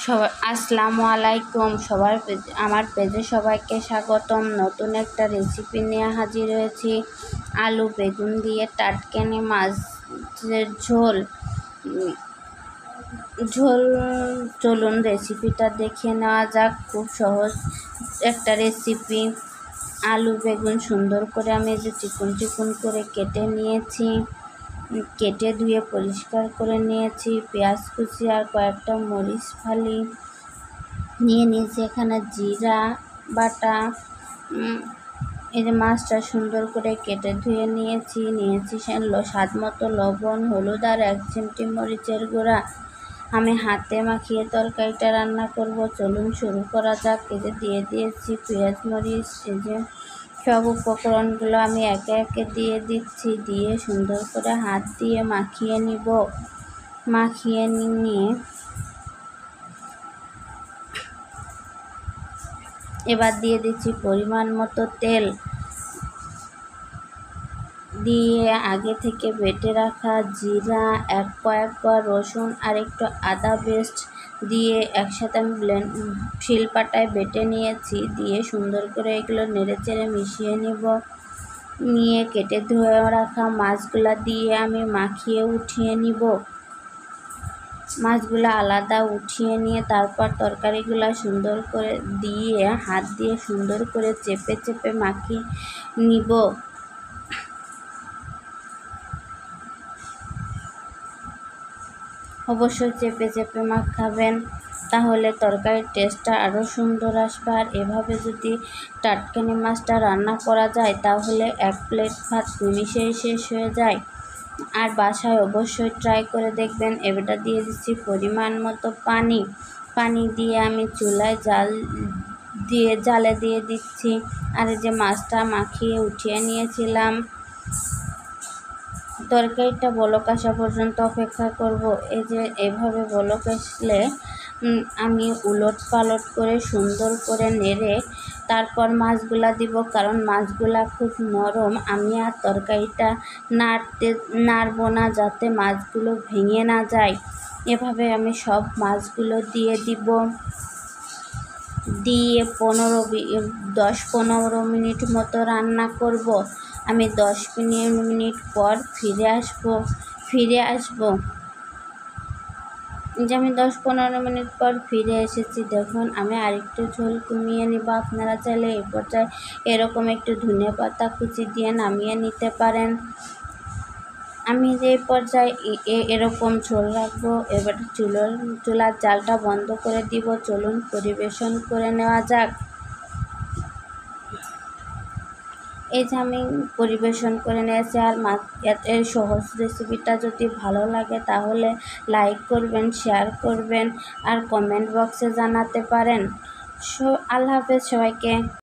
সবাই আসসালামু আলাইকুম। আমার পেজে সবাইকে স্বাগতম। নতুন একটা রেসিপি নিয়ে হাজির হয়েছি। আলু বেগুন দিয়ে টাটকেনে মাছের ঝোল। চলুন রেসিপিটা দেখে নেওয়া যাক। খুব সহজ একটা রেসিপি। আলু বেগুন সুন্দর করে আমি যে চিকন চিকন করে কেটে নিয়েছি, কেটে ধুয়ে পরিষ্কার করে নিয়েছি। পেঁয়াজ কুচি আর কয়েকটা মরিচ ফালি নিয়ে নিয়েছি। এখানে জিরা বাটা, এই যে মাছটা সুন্দর করে কেটে ধুয়ে নিয়েছি স্বাদ মতো লবণ, হলুদ আর 1 চিমটি মরিচের গুঁড়া। আমি হাতে মাখিয়ে তরকারিটা রান্না করব। চলুন শুরু করা যাক। এই দিয়ে দিয়েছি পেঁয়াজ মরিচ। এই যে সব উপকরণগুলো আমি একে একে দিয়ে দিচ্ছি। দিয়ে সুন্দর করে হাত দিয়ে মাখিয়ে নিব। মাখিয়ে নিয়ে এবার দিয়ে দিচ্ছি পরিমাণ মতো তেল। দিয়ে আগে থেকে বেটে রাখা জিরা, কয়েক কোয়া রসুন আর একটু আদা পেস্ট দিয়ে একসাথে আমি শিলপাটায় বেটে নিয়েছি। দিয়ে সুন্দর করে এগুলো নেড়েচেড়ে মিশিয়ে নিয়ে কেটে ধুয়ে রাখা মাছগুলা দিয়ে আমি মাখিয়ে উঠিয়ে নিব। মাছগুলো আলাদা উঠিয়ে নিয়ে তারপর তরকারিগুলো সুন্দর করে দিয়ে হাত দিয়ে সুন্দর করে চেপে চেপে মাখিয়ে নিব। অবশ্যই চেপে চেপে মাখাবেন, তাহলে তরকারির টেস্টটা আরও সুন্দর আসবে। আর এভাবে যদি টাটকানি মাছটা রান্না করা যায় তাহলে 1 প্লেট ভাত নিমিশেই শেষ হয়ে যায়। আর বাসায় অবশ্যই ট্রাই করে দেখবেন। এবারটা দিয়ে দিচ্ছি পরিমাণ মতো পানি দিয়ে আমি চুলায় জালে দিয়ে দিচ্ছি। আর এই যে মাছটা মাখিয়ে উঠিয়ে নিয়েছিলাম, তরকারিটা বলক আসা পর্যন্ত অপেক্ষা করব। এই যে এভাবে বলক আসলে আমি উলট পালট করে সুন্দর করে নেড়ে তারপর মাছগুলা দিব, কারণ মাছগুলা খুব নরম। আমি আর তরকারিটা নাড়ব না, যাতে মাছগুলো ভেঙে না যায়। এভাবে আমি সব মাছগুলো দিয়ে দিব। দিয়ে 10-15 মিনিট মতো রান্না করব। আমি 10 মিনিট পর ফিরে আসব। যে আমি 10-15 মিনিট পর ফিরে এসেছি। দেখুন আমি আরেকটু ঝোল কমিয়ে নিব। আপনারা চাইলে এই পর্যায়ে এরকম একটু ধনেপাতা কুচি দিয়ে নামিয়ে নিতে পারেন। আমি যে পর্যায়ে এরকম ঝোল রাখবো। এবার চুলার জালটা বন্ধ করে দিব। চলুন পরিবেশন করে নেওয়া যাক। এই যে আমি পরিবেশন করে নিয়েছি। আর এর সহজ রেসিপিটা যদি ভালো লাগে তাহলে লাইক করবেন, শেয়ার করবেন আর কমেন্ট বক্সে জানাতে পারেন। আল্লাহ হাফেজ সবাইকে।